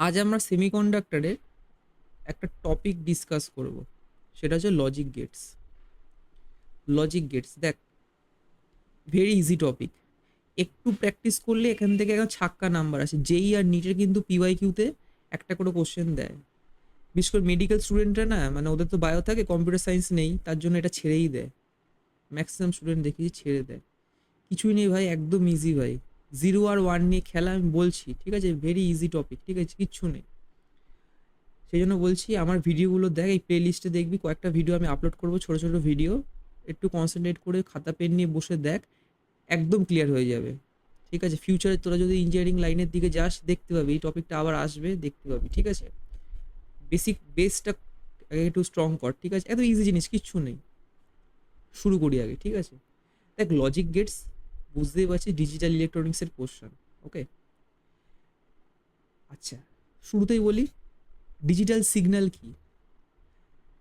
আজ আমরা সেমিকন্ডাক্টরের একটা টপিক ডিসকাস করব, সেটা হচ্ছে লজিক গেটস। লজিক গেটস দেখ, ভেরি ইজি টপিক। একটু প্র্যাকটিস করলে এখান থেকে এখন ছাক্কা নাম্বার আসে। যেই আর নিটের কিন্তু পিওয়াই কিউতে একটা করে কোশ্চেন দেয়। বিশেষ করে মেডিকেল স্টুডেন্টরা না, মানে ওদের তো বায়ো থাকে, কম্পিউটার সায়েন্স নেই, তার জন্য এটা ছেড়েই দেয়। ম্যাক্সিমাম স্টুডেন্ট দেখি ছেড়ে দেয়। কিছুই নেই ভাই, একদম ইজি ভাই। জিরো আর ওয়ান নিয়ে খেলা, আমি বলছি ঠিক আছে, ভেরি ইজি টপিক, ঠিক আছে, কিচ্ছু নেই। সেই জন্য বলছি আমার ভিডিওগুলো দেখ, এই প্লে লিস্টে দেখবি কয়েকটা ভিডিও আমি আপলোড করবো, ছোটো ছোটো ভিডিও। একটু কনসেন্ট্রেট করে খাতা পেন নিয়ে বসে দেখ, একদম ক্লিয়ার হয়ে যাবে। ঠিক আছে, ফিউচারে তোরা যদি ইঞ্জিনিয়ারিং লাইনের দিকে যাস, দেখতে পাবি এই টপিকটা আবার আসবে, দেখতে পাবি। ঠিক আছে, বেসিক বেসটা আগে একটু স্ট্রং কর, ঠিক আছে, এত ইজি জিনিস কিচ্ছু নেই। শুরু করি আগে, ঠিক আছে। দেখ, লজিক গেটস বুঝতেই পারছি, ডিজিটাল ইলেকট্রনিক্সের কোশ্চেন। ওকে, আচ্ছা, শুরুতেই বলি ডিজিটাল সিগন্যাল কি।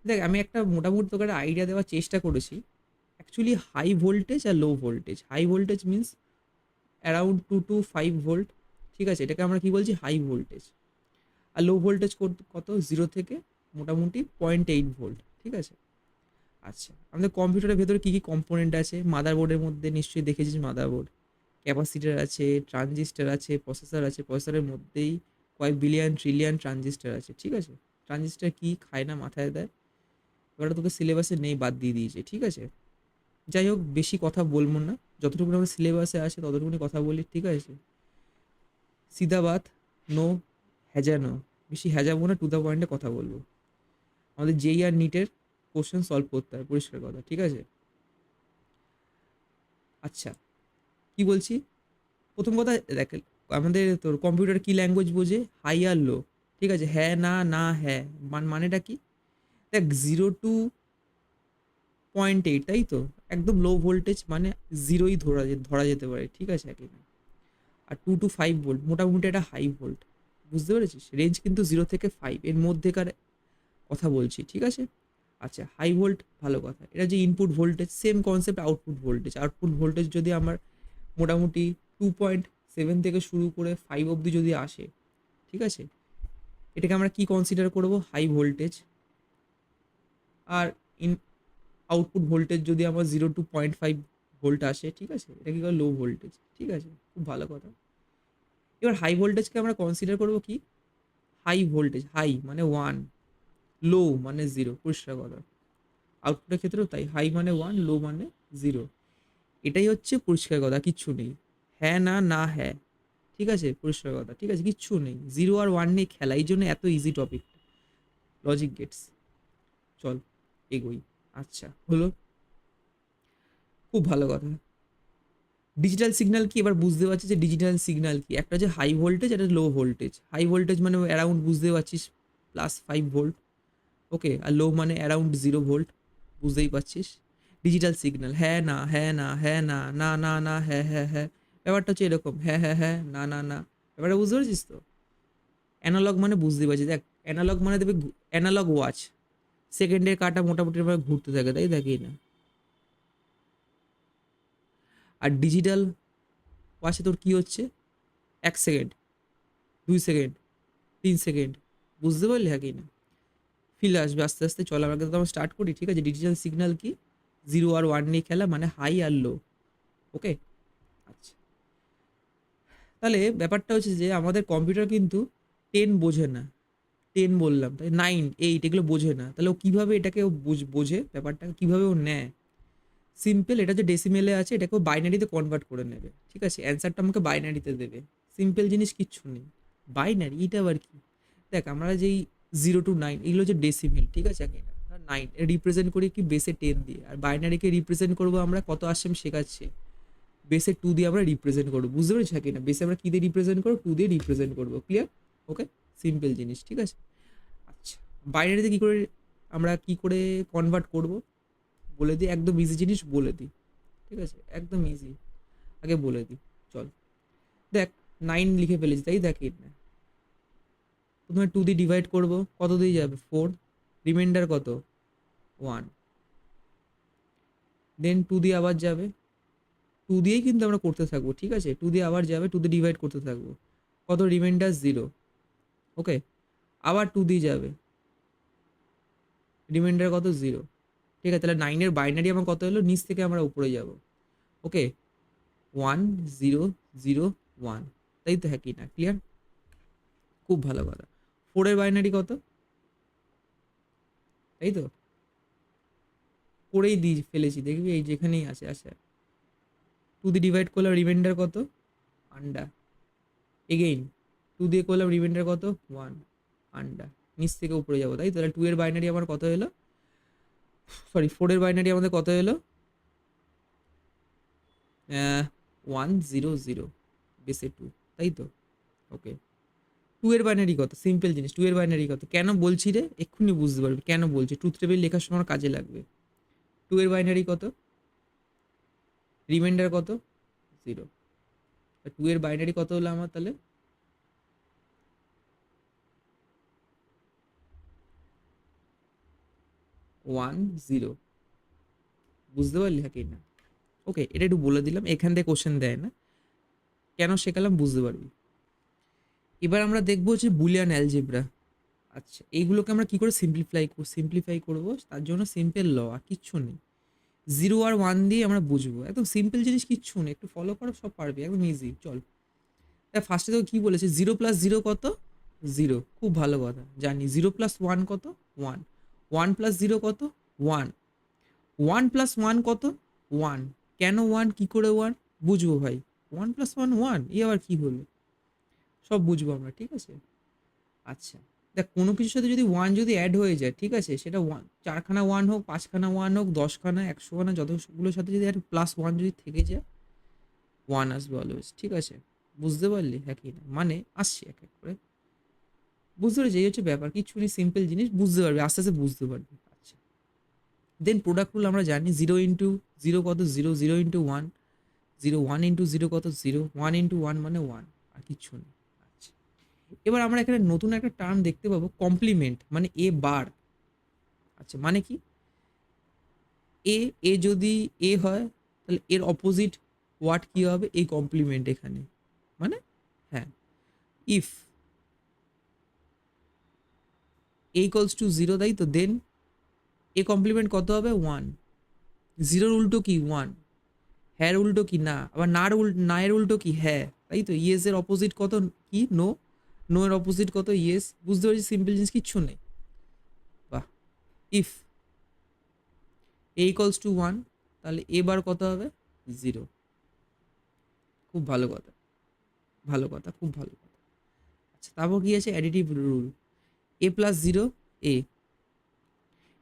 দেখ, আমি একটা মোটামুটি তোকে একটা আইডিয়া দেওয়ার চেষ্টা করেছি। অ্যাকচুয়ালি হাই ভোল্টেজ আর low voltage, high voltage means around 2 to 5 volt. ঠিক আছে, এটাকে আমরা কি বলছি, হাই ভোল্টেজ। আর লো ভোল্টেজ কত, 0 থেকে মোটামুটি 0.8 ভোল্ট। ঠিক আছে, আচ্ছা, আমাদের কম্পিউটারের ভেতরে কী কী কম্পোনেন্ট আছে, মাদারবোর্ডের মধ্যে নিশ্চয়ই দেখেছিস, মাদারবোর্ড, ক্যাপাসিটার আছে, ট্রানজিস্টার আছে, প্রসেসর আছে, প্রসেসরের মধ্যেই কয়েক বিলিয়ন ট্রিলিয়ন ট্রানজিস্টার আছে। ঠিক আছে, ট্রানজিস্টার কি খায় না মাথায় দেয়, এবারে তোকে সিলেবাসে নেই, বাদ দিয়ে দিয়েছে। ঠিক আছে, যাই হোক, বেশি কথা বলবো না, যতটুকু আমার সিলেবাসে আসে ততটুকুনি কথা বলি। ঠিক আছে, সিধা বাত, নো হ্যাজানো, বেশি হ্যাজাবো না, টু দ্য পয়েন্টে কথা বলবো। আমাদের যেই আর নিটের কোশ্চেন সলভ করতে হয়, পরিষ্কার কথা। ঠিক আছে, আচ্ছা, কি বলছি, প্রথম কথা দেখ, আমাদের তোর কম্পিউটার কি ল্যাঙ্গুয়েজ বোঝে, হাই আর লো। ঠিক আছে, হ্যাঁ না, না হ্যাঁ, মানেটা কি, দেখ, 0 to 0.8, তাই তো, একদম লো ভোল্টেজ মানে জিরোই ধরা যেতে পারে। ঠিক আছে, একেবারে। আর 2 to 5 ভোল্ট মোটামুটি একটা হাই ভোল্ট। বুঝতে পেরেছিস, রেঞ্জ কিন্তু 0 থেকে 5 এর মধ্যেকার কথা বলছি। ঠিক আছে, আচ্ছা, হাই ভোল্ট ভালো কথা, এটা যে input voltage, same concept output voltage. Output voltage যদি আমার মোটামুটি 2.7 থেকে শুরু করে 5 অবধি যদি আসে, ঠিক আছে, এটাকে আমরা কি কনসিডার করব, হাই ভোল্টেজ। আর ইন আউটপুট ভোল্টেজ যদি আমার 0 to 0.5 ভোল্ট আসে, ঠিক আছে, এটা কি লো ভোল্টেজ। ঠিক আছে, খুব ভালো কথা। এবার হাই ভোল্টেজকে আমরা কনসিডার করব কি, হাই ভোল্টেজ, হাই মানে 1, লো মানে 0, পরিষ্কার কথা। আউটপুটের ক্ষেত্রেও তাই, হাই মানে 1, লো মানে 0। এটাই হচ্ছে পরিষ্কার কথা, কিচ্ছু নেই। হ্যাঁ না, না হ্যাঁ, ঠিক আছে, পরিষ্কার কথা। ঠিক আছে, কিচ্ছু নেই, 0 আর 1 নিয়ে খেলা, এই জন্য এত ইজি টপিক লজিক গেটস। চল এগোই। আচ্ছা, হলো, খুব ভালো কথা। ডিজিটাল সিগন্যাল কি, এবার বুঝতে পারছিস যে ডিজিটাল সিগন্যাল কি। একটা হচ্ছে হাই ভোল্টেজ, একটা লো ভোল্টেজ। হাই ভোল্টেজ মানে অ্যারাউন্ড, বুঝতে পারছিস, +5 ভোল্ট। ওকে, আর লো মানে অ্যারাউন্ড 0 ভোল্ট, বুঝতেই পারছিস। ডিজিটাল সিগন্যাল, হ্যাঁ না, হ্যাঁ না, হ্যাঁ না, না না না, হ্যাঁ হ্যাঁ হ্যাঁ, ব্যাপারটা হচ্ছে এরকম, হ্যাঁ হ্যাঁ হ্যাঁ, না না না। ব্যাপারটা বুঝতে পারছিস তো। অ্যানালগ মানে বুঝতে পারছিস, দেখ, অ্যানালগ মানে দেবে অ্যানালগ ওয়াচ, সেকেন্ডের কাটা মোটামুটি ভাবে ঘুরতে থাকে, তাই দেখি না। আর ডিজিটাল ওয়াচে তোর কি হচ্ছে, 1 সেকেন্ড, 2 সেকেন্ড, 3 সেকেন্ড, বুঝতে পারলি, হ্যাঁ কি না, ফিল আসবে আস্তে আস্তে। চল আমরা কিন্তু স্টার্ট করি। ঠিক আছে, ডিজিটাল সিগন্যাল কি, 0 আর 1 নিয়ে খেলা, মানে হাই আর লো। ওকে, আচ্ছা, তাহলে ব্যাপারটা হচ্ছে যে আমাদের কম্পিউটার কিন্তু 10 বোঝে না, 10 বললাম তাই, 9, 8 এগুলো বোঝে না। তাহলে ও কীভাবে এটাকে বোঝে, ব্যাপারটা কীভাবে ও নেয়, সিম্পল, এটা যে ডেসিমেলে আছে এটাকে ও বাইনারিতে কনভার্ট করে নেবে। ঠিক আছে, অ্যান্সারটা আমাকে বাইনারিতে দেবে, সিম্পল জিনিস, কিচ্ছু নেই। বাইনারি, এটা আবার কি, দেখ, আমরা যেই 0 to 9 এগুলো হচ্ছে ডেসিমেল। ঠিক আছে, আগে 9 রিপ্রেজেন্ট করি কি, বেসে 10 দিয়ে। আর বাইনারিকে রিপ্রেজেন্ট করবো আমরা, কত আসছে আমি শেখাচ্ছি, বেসে 2 দিয়ে আমরা রিপ্রেজেন্ট করবো। বুঝতে পেরেছি কিনা, বেসে আমরা কী দিয়ে রিপ্রেজেন্ট করবো, 2 দিয়ে রিপ্রেজেন্ট করবো। ক্লিয়ার, ওকে, সিম্পল জিনিস। ঠিক আছে, আচ্ছা, বাইনারিতে কী করে আমরা কি করে কনভার্ট করব বলে দিই, একদম ইজি জিনিস বলে দিই। ঠিক আছে, একদম ইজি, আগে বলে দিই। চল, দেখ, 9 লিখে ফেলেছি, তাই দেখ, না, প্রথমে 2 দিয়ে ডিভাইড করবো, কত দিয়ে যাবে, 4, রিমাইন্ডার কত, 1, দেন 2 দিয়ে আবার যাবে, 2 দিয়েই কিন্তু আমরা করতে থাকবো। ঠিক আছে, 2 দিয়ে আবার যাবে, 2 দিয়ে ডিভাইড করতে থাকবো, কত, রিমাইন্ডার 0, ওকে, আবার 2 দিয়ে যাবে, রিমাইন্ডার কত 0। ঠিক আছে, তাহলে 9 এর বাইনারি আমার কত হলো, নিচ থেকে আমরা উপরে যাব। ওকে, 1 0 0 1, তাই তো, হ্যাঁ কি না, ক্লিয়ার? খুব ভালো কথা। 4 এর বাইনারি কত, তাই তো, করেই দিয়ে ফেলেছি, দেখবি এই যেখানেই আছে। আচ্ছা, 2 দিয়ে ডিভাইড করলাম, রিমাইন্ডার কত, আন্ডার, এগেইন 2 দিয়ে করলাম, রিমাইন্ডার কত 1, আন্ডার, নিচ থেকে উপরে যাবো, তাই তো। তাহলে 2 এর বাইনারি আমার কত হলো, সরি 4 এর বাইনারি আমাদের কত হলো, 1 0 0 বেসে 2, তাই তো। ওকে, 2 এর বাইনারি কত, সিম্পল জিনিস, 2 এর বাইনারি কত, কেন বলছি রে, এক্ষুনি বুঝতে পারবি কেন বলছি, ট্রুথ টেবিল লেখার সময় আমার কাজে লাগবে। 2 এর বাইনারি কত, রিমাইন্ডার কত 0, 2 এর বাইনারি কত হলো আমার, তাহলে 1 0, বুঝতে পারলি হ্যাঁ কি না? ওকে, এটা একটু বলে দিলাম, এখান থেকে কোশ্চেন দেয় না, কেন শেখালাম বুঝতে পারবি। এবার আমরা দেখবো হচ্ছে বুলিয়ান অ্যালজেব্রা। আচ্ছা, এইগুলোকে আমরা কি করে সিম্পলিফাই করবো, তার জন্য সিম্পল ল আর কিচ্ছু নেই, 0 আর 1 দিয়ে আমরা বুঝবো, একদম সিম্পল জিনিস, কিচ্ছু নেই, একটু ফলো করো সব পারবি, একদম ইজি। চল, তা ফার্স্টে তো কি বলেছে, 0 প্লাস 0 কত, 0, খুব ভালো কথা জানি। 0 প্লাস 1 কত, 1, 1 প্লাস 0 কত, 1, 1 প্লাস 1 কত, 1, কেন 1, কি করে 1 বুঝবো ভাই, 1 প্লাস 1 1, এ আবার কি হলো, সব বুঝবো আমরা, ঠিক আছে। আচ্ছা, দেখ কোনো কিছুর সাথে যদি 1 যদি অ্যাড হয়ে যায়, ঠিক আছে, সেটা 1, 4খানা 1 হোক, 5খানা 1 হোক, 10খানা, 100খানা, যতগুলোর সাথে যদি প্লাস 1 যদি থেকে যায়, 1 আসবে অলওয়েজ, ঠিক আছে। বুঝতে পারলি হ্যাঁ কি না, মানে আসছি এক এক করে, বুঝতে পেরেছি, এই হচ্ছে ব্যাপার, কিছু নেই, সিম্পল জিনিস, বুঝতে পারবি আস্তে আস্তে বুঝতে পারবি। আচ্ছা, দেন প্রোডাক্ট রুল আমরা জানি, 0 ইন্টু 0 কত 0, 0 ইন্টু 1 0, 1 ইন্টু 0 কত 0, 1 ইন্টু 1 মানে 1, আর কিচ্ছু নেই। আচ্ছা, এবার আমরা এখানে নতুন একটা টার্ম দেখতে পাবো, কমপ্লিমেন্ট, মানে এ বার। আচ্ছা, মানে কি, এ এ যদি এ হয়, তাহলে এর অপোজিট ওয়াট কি হবে, এই কমপ্লিমেন্ট এখানে, মানে হ্যাঁ, ইফ এ ইকুয়ালস টু 0, তাই তো, দেন এ কমপ্লিমেন্ট কত হবে 1, 0-র উল্টো কি 1, হ্যাঁ উল্টো কি না, আবার না এর উল্টো কি হ্যাঁ, তাই তো। ইয়েস এর অপোজিট কত, কি নো, নো এর অপোজিট কত ইয়েস, বুঝতে পারছি, সিম্পল জিনিস, কিচ্ছু নেই। বাহ, ইফ এ ইকুয়ালস টু 1, তাহলে এবার কত হবে 0, খুব ভালো কথা, ভালো কথা, খুব ভালো কথা। আচ্ছা, তারপর কি আছে, অ্যাডিটিভ রুল, এ প্লাস 0 এ,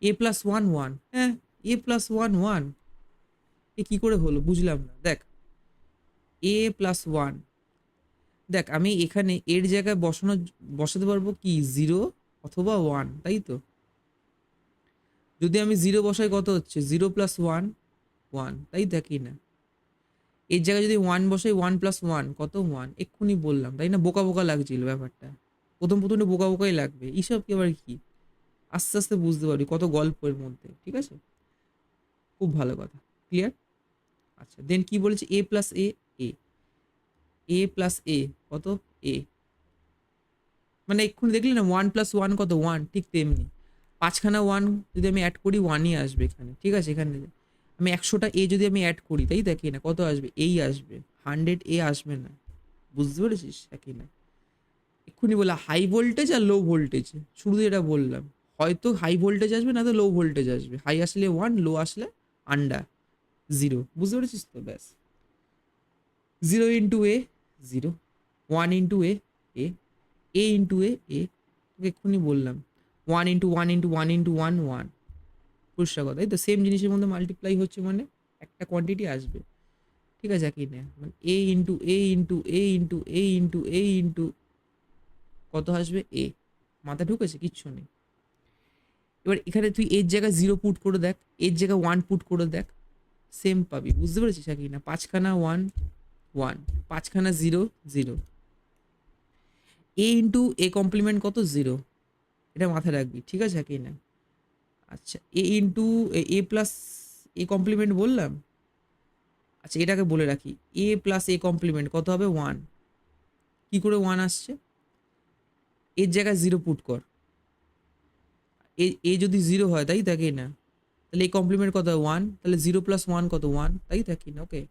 এ প্লাস 1 1, হ্যাঁ, এ প্লাস 1 1, এ কি করে হলো বুঝলাম না, দেখ এ প্লাস 1, দেখ আমি এখানে এর জায়গায় বসাতে পারবো কি 0 অথবা 1, তাই তো। যদি আমি 0 বসাই কত হচ্ছে, 0 প্লাস 1 1, তাই দেখি না। এর জায়গায় যদি 1 বসাই, 1 প্লাস 1 কত 1, এক্ষুনি বললাম, তাই না, বোকা বোকা লাগছিল ব্যাপারটা, প্রথম প্রথম একটু বোকা বোকাই লাগবে, এইসব কি আবার কি, আস্তে আস্তে বুঝতে পারবি কত গল্পের মধ্যে, ঠিক আছে, খুব ভালো কথা, ক্লিয়ার। আচ্ছা, দেন কি বলেছে, এ প্লাস এ, এ, এ প্লাস এ কত এ, মানে এক্ষুনি দেখলি না 1 প্লাস 1 কত 1, ঠিক তেমনি 5খানা 1 যদি আমি অ্যাড করি 1ই আসবে এখানে, ঠিক আছে। এখানে আমি 100টা এ যদি আমি অ্যাড করি, তাই দেখি না কত আসবে, এই আসবে, 100 এ আসবে না, বুঝতে পেরেছিস একই না। এক্ষুনি বললাম হাই ভোল্টেজ আর লো ভোল্টেজ, শুরুতে এটা বললাম, হয়তো হাই ভোল্টেজ আসবে, না তো লো ভোল্টেজ আসবে, হাই আসলে 1, লো আসলে আন্ডার 0, বুঝতে পেরেছিস তো, ব্যাস। 0 ইন্টু এ 0, 1 ইন্টু এ এ, এ ইন্টু এ এ, তোকে এক্ষুনি বললাম 1 ইন্টু 1 ইন্টু 1 ইন্টু 1 1, পরিষ্কার কথা, এই তো সেম জিনিসের মধ্যে মাল্টিপ্লাই হচ্ছে, মানে একটা কোয়ান্টিটি আসবে, ঠিক আছে একই না, মানে এ ইন্টু এ ইন্টু এ ইন্টু এ ইন্টু এ ইন্টু কত আসবে এ, মাথা ঢুকেছে, কিচ্ছু নেই। এবার এখানে তুই এর জায়গায় 0 পুট করে দেখ, এর জায়গায় 1 পুট করে দেখ, সেম পাবি, বুঝতে পেরেছিস একই না, 5খানা 1 1, 5খানা 0 0, এ ইন্টু এ কমপ্লিমেন্ট কত 0, এটা মাথায় রাখবি, ঠিক আছে একই না। আচ্ছা, A into A plus A complement বললাম, আচ্ছা এটাকে বলে রাখি, এ প্লাস এ কমপ্লিমেন্ট কত হবে 1, কি করে 1 আসছে, এর জায়গায় 0 পুট কর। এ যদি 0 হয় তাই থাকি না, তাহলে এই কমপ্লিমেন্ট কত হয় 1, তাহলে 0 প্লাস 1 কত 1, তাই থাকি না? ওকে,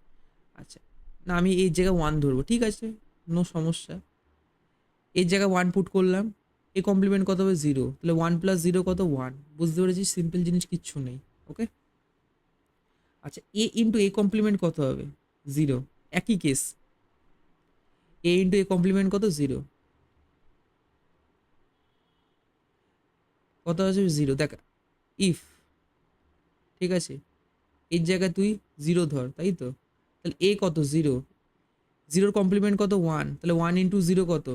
আচ্ছা, না আমি এর জায়গায় 1 ধরবো, ঠিক আছে, নো সমস্যা। এর জায়গায় 1 পুট করলাম, এ কমপ্লিমেন্ট কত হবে 0, তাহলে 1 প্লাস 0 কত 1, বুঝতে পেরেছিস? সিম্পল জিনিস, কিচ্ছু নেই। ওকে, আচ্ছা, এ ইন্টু এ কমপ্লিমেন্ট কত হবে 0, একই case, A into A complement কত 0, কত আছে 0, দেখ ইফ, ঠিক আছে, এর জায়গায় তুই 0 ধর, তাই তো, তাহলে এ কত 0, 0 কমপ্লিমেন্ট কত 1, তাহলে 1 ইন্টু 0 কত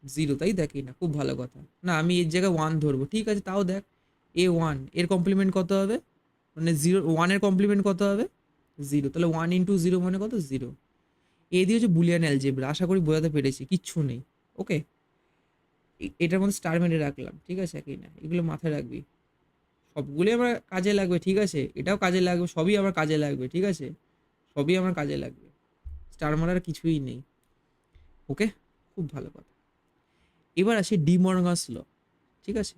0, তাই দেখি না? খুব ভালো কথা। না আমি এর জায়গায় 1 ধরবো, ঠিক আছে, তাও দেখ, এ 1 এর কমপ্লিমেন্ট কত হবে, মানে 0, 1 এর কমপ্লিমেন্ট কত হবে 0, তাহলে 1 ইন্টু 0 মানে কত 0। এ দিয়ে হচ্ছে বুলিয়ান অ্যালজেব্রা, আশা করি বোঝাতে পেরেছি, কিচ্ছু নেই। ওকে, এটার মধ্যে স্টার মেরে রাখলাম, ঠিক আছে, একই না, এগুলো মাথায় রাখবি, সবগুলোই আমার কাজে লাগবে, ঠিক আছে, এটাও কাজে লাগবে, সবই আমার কাজে লাগবে, ঠিক আছে, সবই আমার কাজে লাগবে, স্টার মারার কিছুই নেই। ওকে, খুব ভালো কথা। এবার আসে ডি মর্গানস ল, ঠিক আছে,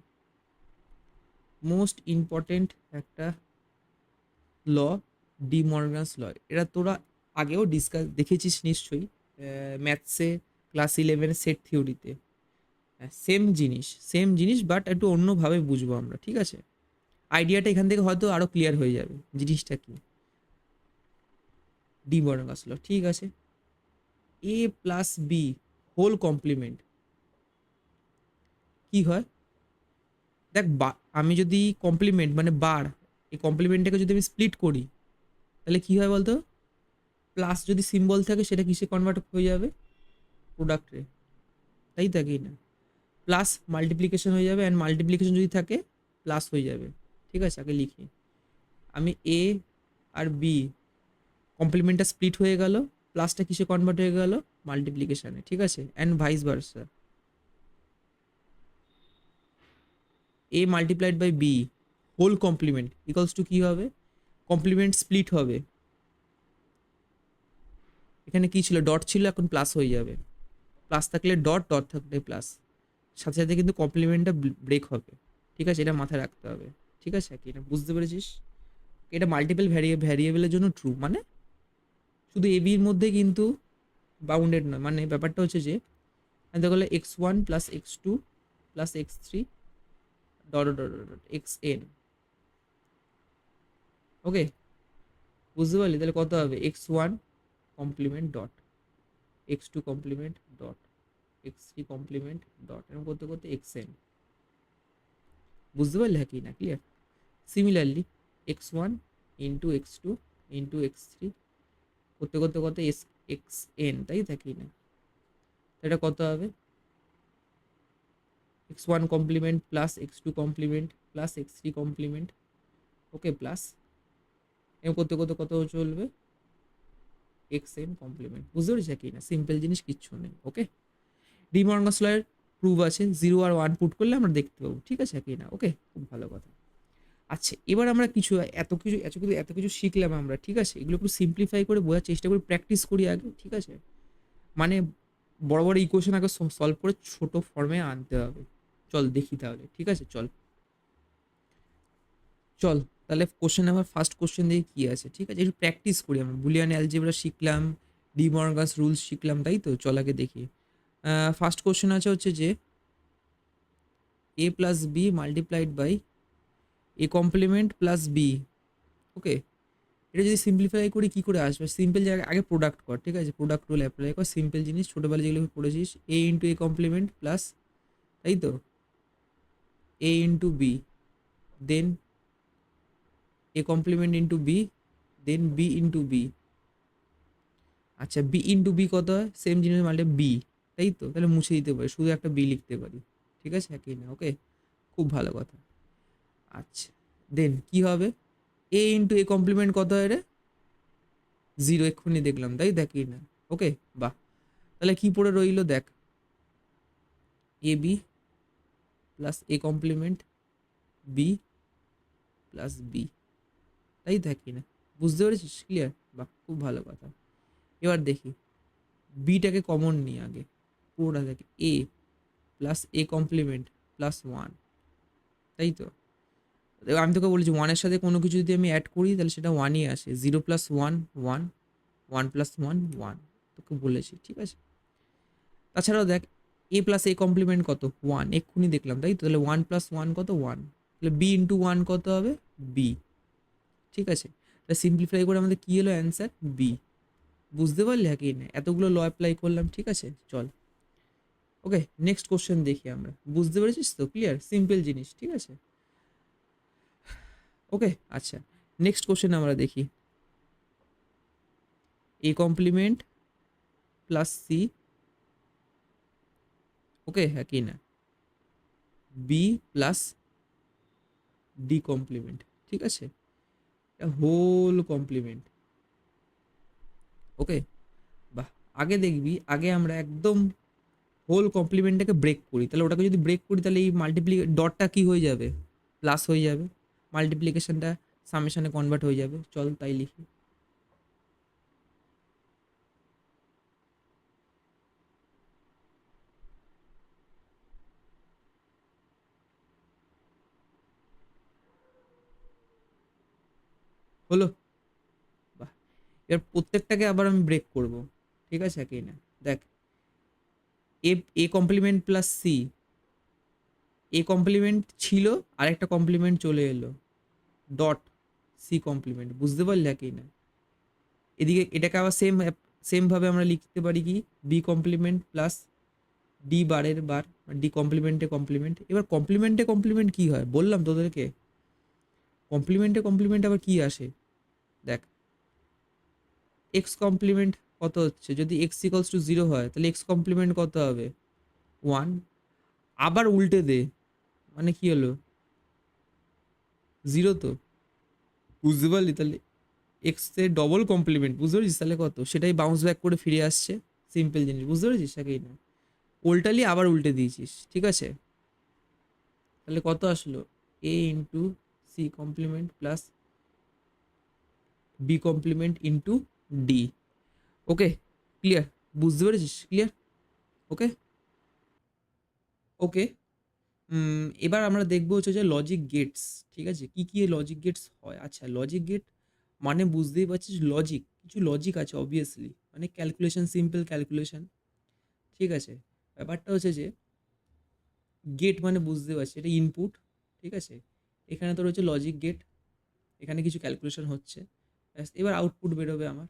মোস্ট ইম্পর্টেন্ট একটা ল, ডি মর্গানস ল। এটা তোরা আগেও দেখেছিস নিশ্চয়ই, ম্যাথসে ক্লাস 11 সেট থিওরিতে। সেম জিনিস, সেম জিনিস, বাট একটু অন্যভাবে বুঝবো আমরা, ঠিক আছে। আইডিয়াটা এখান থেকে হয়তো আরো ক্লিয়ার হয়ে যাবে জিনিসটা কি। ডি মর্গানস ল, ঠিক আছে, এ প্লাস বি হোল কমপ্লিমেন্ট কি হয়, দেখ আমি যদি কমপ্লিমেন্ট মানে বার, এই কমপ্লিমেন্টটাকে যদি আমি স্প্লিট করি, তাহলে কি হয় বলতো, প্লাস যদি সিম্বল থাকে সেটা কিসে কনভার্ট হয়ে যাবে, প্রোডাক্টে, তাই থাকি না? প্লাস মাল্টিপ্লিকেশন হয়ে যাবে, অ্যান্ড মাল্টিপ্লিকেশন যদি থাকে প্লাস হয়ে যাবে, ঠিক আছে। আগে লিখি আমি, এ আর বি কমপ্লিমেন্টটা স্প্লিট হয়ে গেল, প্লাসটা কিসে কনভার্ট হয়ে গেল, মাল্টিপ্লিকেশানে, ঠিক আছে, and vice versa, A multiplied by B whole complement equals to কী হবে, কমপ্লিমেন্ট স্প্লিট হবে, এখানে কি ছিল, ডট ছিল, এখন প্লাস হয়ে যাবে, প্লাস থাকলে ডট, ডট থাকলে প্লাস, সাথে সাথে কিন্তু কমপ্লিমেন্টটা ব্রেক হবে, ঠিক আছে, এটা মাথায় রাখতে হবে, ঠিক আছে, কি এটা বুঝতে পেরেছিস? এটা মাল্টিপল ভ্যারিয়েবলের জন্য ট্রু, মানে শুধু এ বির মধ্যে কিন্তু বাউন্ডেড নয়, মানে ব্যাপারটা হচ্ছে যে দেখো x1 plus x2 plus x3 dot dot dot xn, okay, বুঝতে পারলি? তাহলে কত হবে, x1 complement dot, x2 complement dot, x3 complement dot, এরকম করতে করতে xn, বুঝতে পারলি? হ্যাঁ কি না, clear? Similarly x1 into x2 into x3 করতে করতে করতে xn, তাই থাকি না? এটা কত হবে, x1 complement plus x2 complement plus x3 complement, okay, plus এরকম করতে করতে কত চলবে, xn কমপ্লিমেন্ট, বুঝতে পেরেছি কি না? সিম্পল জিনিস, কিচ্ছু নেই। ওকে, ডি মর্গানস লয়ের প্রুফ আছে, 0 আর 1 পুট করলে আমরা দেখতে পাবো, ঠিক আছে কি না? ওকে, খুব ভালো কথা। আচ্ছা, এবার আমরা এত কিছু শিখলাম আমরা, ঠিক আছে, এগুলো একটু সিম্পলিফাই করে বোঝার চেষ্টা করি, প্র্যাকটিস করি আগে, ঠিক আছে, মানে বড় বড় ইকুয়েশন আগে সলভ করে ছোট ফর্মে আনতে হবে। চল দেখি তাহলে, ঠিক আছে, চল চল তাহলে কোশ্চেন নাম্বার ফার্স্ট কোশ্চেন দিয়ে কি আছে, ঠিক আছে, একটু প্র্যাকটিস করি, আমরা বুলিয়ান অ্যালজেব্রা শিখলাম, ডি মর্গানস রুলস শিখলাম, তাই তো, চল আগে দেখি। ফার্স্ট কোশ্চেন আছে হচ্ছে যে A plus B multiplied by A complement plus B, okay, এটা যদি সিম্পলিফাই করি কি করে আসবে, সিম্পল জায়গায় আগে প্রোডাক্ট কর, ঠিক আছে, প্রোডাক্ট রুল অ্যাপ্লাই কর, সিম্পল জিনিস, ছোটোবেলা যেগুলো পড়েছিস, A into A complement plus, তাই তো, A into B, then A complement into B, then B into B, আচ্ছা বি ইন্টু বি কত হয়, সেম জিনিস মানে বি, তাই তো, তাহলে মুছে দিতে পারি, শুধু একটা বি লিখতে পারি, ঠিক আছে, একই না? ওকে, খুব ভালো কথা। আচ্ছা, দেন কি হবে, এ ইন্টু এ কমপ্লিমেন্ট কত হয় রে, 0, এক্ষুনি দেখলাম, তাই দেখি না? ওকে, বাহ, তাহলে কি পড়ে রইলো দেখ, A B plus A complement B plus B, তাই দেখি না? বুঝতে পেরেছিস? ক্লিয়ার? বাহ, খুব ভালো কথা। এবার দেখি বিটাকে কমন নিই আগে, পুরোটা দেখি, A plus A complement plus one, তাই তো? এবার আমি তোকে বলেছি ওয়ানের সাথে কোনো কিছু যদি আমি অ্যাড করি তাহলে সেটা ওয়ানই আসে, zero plus one one, one plus one one, তোকে বলেছি, ঠিক আছে? তাছাড়াও দেখ, এ প্লাস এ কমপ্লিমেন্ট কত? ওয়ান, এক্ষুনি দেখলাম, তাই তো? তাহলে ওয়ান প্লাস ওয়ান কত? ওয়ান। তাহলে বি ইন্টু ওয়ান কত হবে? বি, ঠিক আছে? তাহলে সিম্পলিফাই করে আমাদের কী এলো অ্যান্সার? বি। বুঝতে পারলি? হ্যাঁ কি না? এতগুলো ল অ্যাপ্লাই করলাম, ঠিক আছে? চল, ওকে, নেক্সট কোশ্চেন দেখি আমরা। বুঝতে পেরেছিস তো? ক্লিয়ার, সিম্পল জিনিস, ঠিক আছে? ওকে, আচ্ছা, নেক্সট কোশ্চেন আমরা দেখি। এ কমপ্লিমেন্ট প্লাস সি, ওকে, হ্যাঁ কি না? বি প্লাস ডি কমপ্লিমেন্ট, ঠিক আছে? এটা হোল কমপ্লিমেন্ট, ওকে, বাহ। আগে দেখবি, আগে আমরা একদম হোল কমপ্লিমেন্টটাকে ব্রেক করি, তাহলে ওটাকে যদি ব্রেক করি তাহলে এই ডটটা কি হয়ে যাবে? প্লাস হয়ে যাবে, মাল্টিপ্লিকেশনটা সামেশনে কনভার্ট হয়ে যাবে। চল তাই লিখি। হলো, বাহ। এবার প্রত্যেকটাকে আবার আমি ব্রেক করব, ঠিক আছে কি না? দেখ, A A complement plus C, A complement ছিল, আরেকটা কমপ্লিমেন্ট চলে এলো, ডট সি কমপ্লিমেন্ট। বুঝতে পারলে কি না? এদিকে এটাকে আবার সেমভাবে আমরা লিখতে পারি কি, বি কমপ্লিমেন্ট প্লাস ডি বারের বার, ডি কমপ্লিমেন্টে কমপ্লিমেন্ট। এবার কমপ্লিমেন্টে কমপ্লিমেন্ট কি হয় বললাম তোদেরকে, কমপ্লিমেন্টে কমপ্লিমেন্ট আবার কি আসে? দেখ, এক্স কমপ্লিমেন্ট কত হচ্ছে? যদি এক্স ইকলস টু জিরো হয় তাহলে এক্স কমপ্লিমেন্ট কত হবে? ওয়ান। আবার উল্টে দে, মানে কি হলো? জিরো তো। বুঝতে পারলি? তাহলে এক্স এর ডবল কমপ্লিমেন্ট, বুঝতে পেরেছিস? তাহলে কত? সেটাই বাউন্স ব্যাক করে ফিরে আসছে। সিম্পল জিনিস, বুঝতে পেরেছিস? একই না, উল্টালি আবার উল্টে দিয়েছিস, ঠিক আছে? তাহলে কত আসলো? A into C complement plus B complement into D. Okay, clear? বুঝতে পেরেছিস? ক্লিয়ার? Okay, okay. এবার আমরা দেখবো হচ্ছে যে লজিক গেটস, ঠিক আছে? কি কি লজিক গেটস হয়? আচ্ছা, লজিক গেট মানে বুঝতেই পারছিস, লজিক, কিছু লজিক আছে অবভিয়াসলি, মানে ক্যালকুলেশন, সিম্পল ক্যালকুলেশন, ঠিক আছে? ব্যাপারটা হচ্ছে যে গেট মানে বুঝতে পারছি এটা ইনপুট, ঠিক আছে? এখানে তোর হচ্ছে লজিক গেট, এখানে কিছু ক্যালকুলেশন হচ্ছে, ব্যাস, এবার আউটপুট বেরোবে আমার।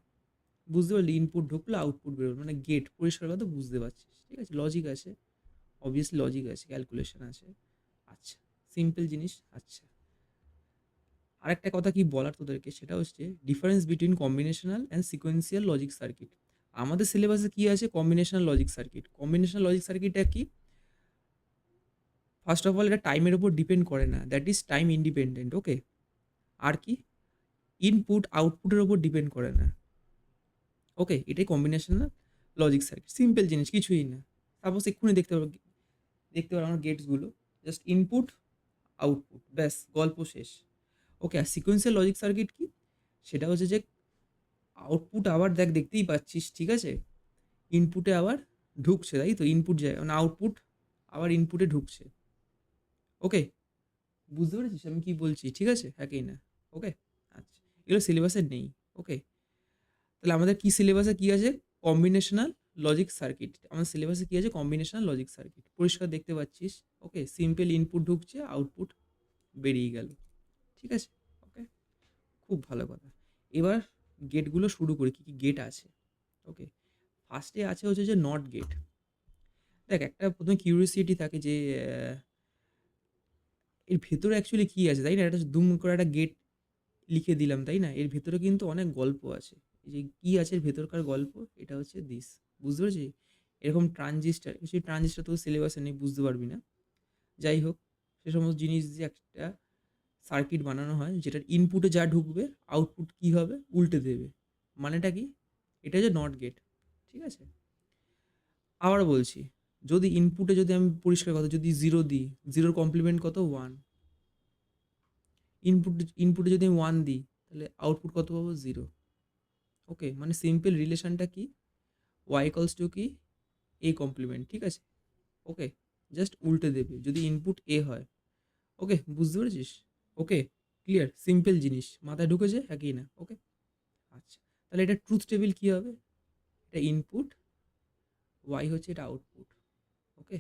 বুঝতে পারলি? ইনপুট ঢুকলো, আউটপুট বেরোবে, মানে গেট, পরিষ্কার কথা বুঝতে পারছিস, ঠিক আছে? লজিক আছে, অবভিয়াসলি লজিক আছে, ক্যালকুলেশন আছে। আচ্ছা, সিম্পল জিনিস। আচ্ছা, আরেকটা কথা কি বলার তোদেরকে, সেটা হচ্ছে difference between combinational and sequential logic circuit. আমাদের সিলেবাসে কি আছে? Combinational logic circuit. Combinational logic সার্কিটটা কি? ফার্স্ট অফ অল, এটা টাইমের উপর ডিপেন্ড করে না, দ্যাট ইজ টাইম ইন্ডিপেন্ডেন্ট, ওকে? আর কি? ইনপুট আউটপুটের উপর ডিপেন্ড করে না, ওকে? এটাই কম্বিনেশনাল লজিক সার্কিট, সিম্পল জিনিস, কিছুই না। সাপোজ এক্ষুনি দেখতে পারো আমার গেটসগুলো, জাস্ট ইনপুট আউটপুট, ব্যাস, গল্প শেষ, ওকে? আর সিকোয়েন্সিয়াল লজিক সার্কিট কি? সেটা হচ্ছে যে আউটপুট আবার দেখ, দেখতেই পাচ্ছিস, ঠিক আছে? ইনপুটে আবার ঢুকছে, তাই তো? ইনপুট যায় মানে আউটপুট আবার ইনপুটে ঢুকছে, ওকে? বুঝতে পেরেছিস আমি কি বলছি? ঠিক আছে, হ্যাঁ কি না? ওকে, আচ্ছা, এগুলো সিলেবাসে নেই, ওকে? তাহলে আমাদের কি সিলেবাসে কি আছে? Combinational logic circuit. আমাদের সিলেবাসে কি আছে? কম্বিনেশনাল লজিক সার্কিট, পরিষ্কার দেখতে পাচ্ছিস, ওকে? সিম্পল ইনপুট ঢুকছে, আউটপুট বেরিয়ে গেল, ঠিক আছে? ওকে, খুব ভালো কথা। এবার গেটগুলো শুরু করি, কী কী গেট আছে, ওকে? ফার্স্টে আছে হচ্ছে যে নট গেট। দেখ, একটা প্রথমে কিউরিওসিটি থাকে যে এর ভেতরে অ্যাকচুয়ালি কী আছে, তাই না? একটা দুম করে একটা গেট লিখে দিলাম, তাই না? এর ভেতরে কিন্তু অনেক গল্প আছে। এই যে কী আছে এর ভেতরকার গল্প, এটা হচ্ছে দিস, বুঝতে পেরেছিস? এরকম ট্রানজিস্টার, সেই ট্রানজিস্টার তো সিলেবাসে নেই, বুঝতে পারবি না। যাই হোক, সে সমস্ত জিনিস দিয়ে একটা সার্কিট বানানো হয়, যেটার ইনপুটে যা ঢুকবে আউটপুট কী হবে? উল্টে দেবে। মানেটা কি? এটা হচ্ছে নট গেট, ঠিক আছে? আবার বলছি, যদি ইনপুটে যদি আমি পরিষ্কার কথা যদি জিরো দিই, জিরোর কমপ্লিমেন্ট কত? ওয়ান। ইনপুটে যদি আমি ওয়ান দিই তাহলে আউটপুট কত পাবো? জিরো, ওকে? মানে সিম্পল রিলেশনটা কি? ওয়াই ইকলস টু কি? এ কমপ্লিমেন্ট, ঠিক আছে? ওকে, জাস্ট উল্টে দেবে যদি ইনপুট এ হয়। ওকে, বুঝতে পেরেছিস? ওকে, ক্লিয়ার, সিম্পল জিনিস মাথায় ঢুকেছে, একই না? ওকে, আচ্ছা, তাহলে এটা ট্রুথ টেবিল কি হবে? এটা ইনপুট, ওয়াই হচ্ছে এটা আউটপুট। ওকে,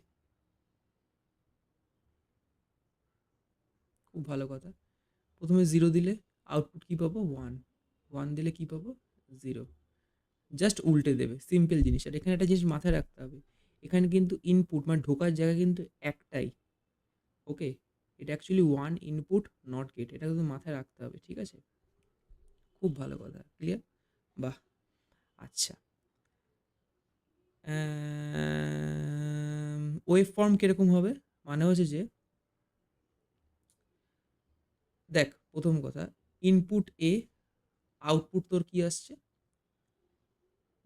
খুব ভালো কথা। প্রথমে জিরো দিলে আউটপুট কি পাবো? ওয়ান। ওয়ান দিলে কি পাবো? জিরো। জাস্ট উল্টে দেবে, সিম্পল জিনিস। আর এখানে একটা জিনিস মাথায় রাখতে হবে, এখানে কিন্তু ইনপুট মানে ঢোকার জায়গা কিন্তু একটাই। ওকে, এটা actually one input not gate, এটা কিন্তু মাথায় রাখতে হবে, ঠিক আছে? খুব ভালো কথা, ক্লিয়ার? বাহ, আচ্ছা। ওয়েভ ফর্ম কিরকম হবে? মানে হচ্ছে যে, দেখ প্রথম কথা, ইনপুট এ, আউটপুট তোর কি আসছে?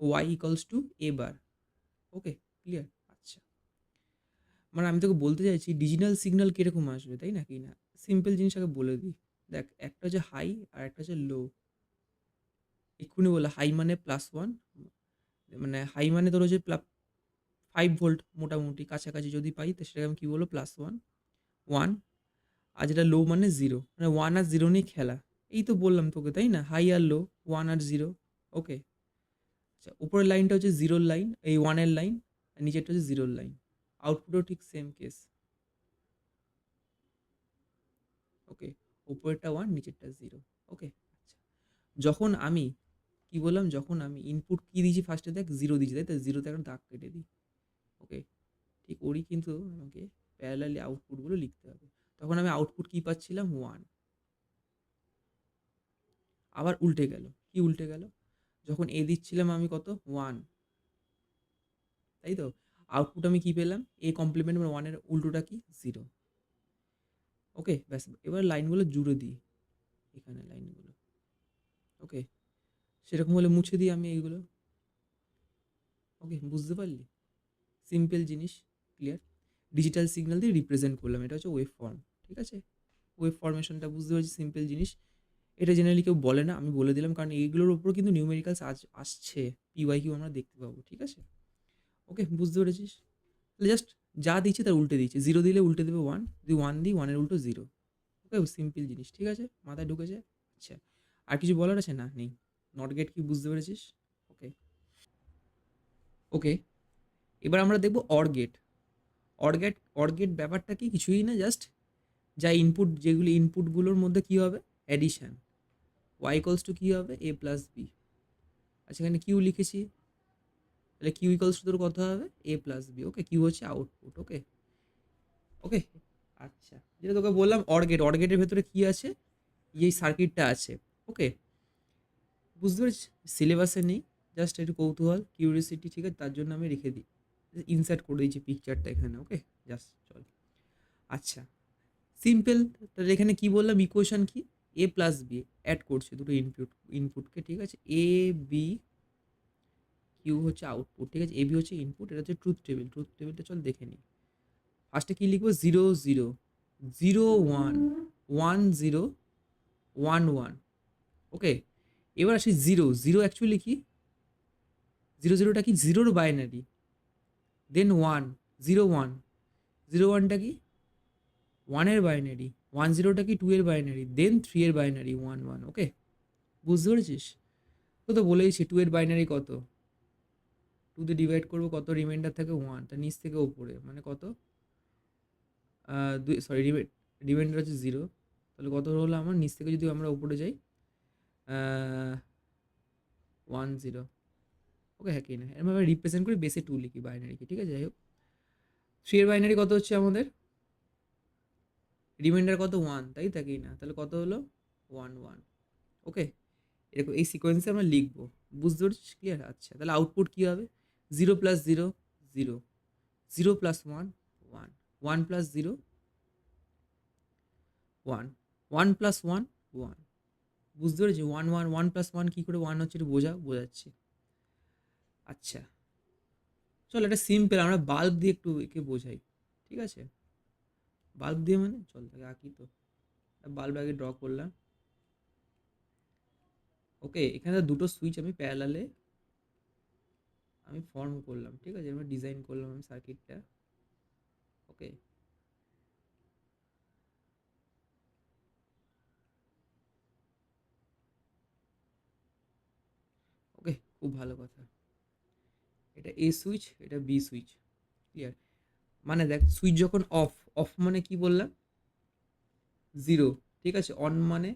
Y equals to A bar. Okay, clear? আচ্ছা, মানে আমি তোকে বলতে চাইছি ডিজিটাল সিগন্যাল কিরকম আসবে, তাই না? কি না, সিম্পল জিনিস আগে বলে দিই। দেখ, একটা হচ্ছে হাই আর একটা হচ্ছে লো। এক্ষুনি বলে হাই মানে +1, মানে হাই মানে তোর হচ্ছে 5 ভোল্ট মোটামুটি কাছাকাছি যদি পাই তো সেটাকে আমি কী বলবো? +1, 1। আর যেটা লো মানে জিরো, মানে ওয়ান আর জিরো নিয়ে খেলা। এই তো বললাম তোকে, তাই না? হাই আর লো, ওয়ান আর জিরো। ওকে, আচ্ছা, উপরের লাইনটা হচ্ছে জিরোর লাইন, এই ওয়ানের লাইন, আর নিচেরটা হচ্ছে জিরোর লাইন। আউটপুটও ঠিক সেম কেস। ওকে, উপরেরটা ওয়ান, নিচেরটা জিরো। ওকে, আচ্ছা, যখন আমি কি বললাম, যখন আমি ইনপুট কি দিয়েছি ফার্স্টে, দেখ জিরো দিয়েছি, তাই তো? জিরোতে একটা দাগ কেটে দিই। ওকে, ঠিক ওরই কিন্তু আমাকে প্যারালালি আউটপুটগুলো লিখতে হবে। তখন আমি আউটপুট কি পাচ্ছিলাম? ওয়ান। আবার উল্টে গেল, কি উল্টে গেল? যখন এ দিচ্ছিলাম আমি কত? ওয়ান, তাই তো? আউটপুট আমি কি পেলাম? এ কমপ্লিমেন্ট মানে ওয়ানের উল্টোটা কি? জিরো। ওকে, ব্যাস, এবার লাইনগুলো জুড়ে দিই, এখানে লাইনগুলো। ওকে, সেরকম হলে মুছে দিই আমি এইগুলো। ওকে, বুঝতে পারলি? সিম্পল জিনিস, ক্লিয়ার? ডিজিটাল সিগন্যাল দিয়ে রিপ্রেজেন্ট করলাম, এটা হচ্ছে ওয়েভ ফর্ম, ঠিক আছে? ওয়েভ ফরমেশনটা বুঝতে পারছি, সিম্পল জিনিস। এটা জেনারেলি কেউ বলে না, আমি বলে দিলাম, কারণ এইগুলোর উপর কিন্তু নিউমেরিক্যালস আজ আসছে, পিওয়াই কিউ আমরা দেখতে পাবো, ঠিক আছে? ওকে, বুঝতে পেরেছিস? তাহলে জাস্ট যা দিচ্ছে তার উল্টে দিচ্ছে, জিরো দিলে উল্টে দেবে ওয়ান, যদি ওয়ান দিই ওয়ানের উল্টো জিরো। ওকে, সিম্পল জিনিস, ঠিক আছে? মাথায় ঢুকেছে? আচ্ছা, আর কিছু বলার আছে? না, নেই। নট গেট কি বুঝতে পেরেছিস? ওকে, ওকে, এবার আমরা দেখবো অর গেট। অর গেট ব্যাপারটা কি? কিছুই না, জাস্ট যা ইনপুট, যেগুলি ইনপুটগুলোর মধ্যে কী হবে? অ্যাডিশান। ওয়াই ইকলস টু কী হবে? এ প্লাস বি। আচ্ছা, এখানে কিউ লিখেছি, তাহলে কিউ ইকলস টু তোর কত হবে? এ প্লাস বি। ওকে, কিউ হচ্ছে আউটপুট। ওকে, ওকে, আচ্ছা, যেটা তোকে বললাম অর গেট, অর গেটের ভেতরে কী আছে? এই সার্কিটটা আছে। ওকে, বুঝতে পেরেছিস? সিলেবাসে নেই, জাস্ট একটু কৌতূহল, কিউরিয়াসিটি, ঠিক আছে? তার জন্য আমি রেখে দিই, ইনসার্ট করে দিয়েছি পিকচারটা এখানে। ওকে, জাস্ট চল। আচ্ছা, সিম্পল। তাহলে এখানে কি বললাম? ইকুয়েশন কি? এ প্লাস বি অ্যাড করছে দুটো ইনপুটকে, ঠিক আছে? এ বি, কিউ হচ্ছে আউটপুট, ঠিক আছে? এ বি হচ্ছে ইনপুট, এটা হচ্ছে ট্রুথ টেবিল। ট্রুথ টেবিলটা চল দেখে নিই। ফার্স্টে কী লিখবো? Zero zero, zero one, one zero, one one. Okay, এবার আসি জিরো। জিরো অ্যাকচুয়ালি কি? জিরো জিরোটা কি? জিরোর binary. Then one, zero one, zero ওয়ানটা কি? ওয়ানের বাইনারি। ওয়ান জিরোটা কি? টু এর বাইনারি। দেন থ্রি এর বাইনারি, ওয়ান ওয়ান। ওকে, বুঝতে পেরেছিস? তো তো বলেইছি টু এর বাইনারি কত? টু দিয়ে ডিভাইড করবো, কত রিমাইন্ডার থাকে? ওয়ান। তার নিচ থেকে ওপরে মানে কত? দুই, সরি, রিমাইন্ডার হচ্ছে জিরো। তাহলে কত হলো আমার? নিচ থেকে যদি আমরা উপরে যাই, ওয়ান জিরো। ওকে, হ্যাঁ, কি না, এরভাবে রিপ্রেজেন্ট করি, বেসে টু লিখি, বাইনারিকে, ঠিক আছে? যাই হোক, থ্রি এর বাইনারি কত হচ্ছে আমাদের? রিমাইন্ডার কত? ওয়ান, তাই থাকি না? তাহলে কত হলো? One one. ওকে, এরকম এই সিকোয়েন্সে আমরা লিখবো, বুঝতে পারছিস? ক্লিয়ার? আচ্ছা, তাহলে আউটপুট কী হবে? Zero plus zero, zero, zero plus one, one, one plus zero, one, one plus one, one. বুঝতে পেরেছি? One one, one plus one কী করে ওয়ান হচ্ছে? একটু বোঝাচ্ছি। আচ্ছা, চল, এটা সিম্পল, আমরা বাল্ব দিয়ে একটু একে বোঝাই, ঠিক আছে? বাল্ব দিয়ে মানে চল তাকে আঁকি তো। বাল্ব আগে ড্র করলাম। ওকে, এখানে দুটো সুইচ আমি প্যারালালে আমি ফর্ম করলাম, ঠিক আছে? আমরা ডিজাইন করলাম আমি সার্কিটটা। ওকে, ওকে, খুব ভালো কথা। এটা এ সুইচ, এটা বি সুইচ, ক্লিয়ার। মানে দেখ সুইচ যখন অফ, অফ মানে কি বললাম, জিরো, ঠিক আছে, অন মানে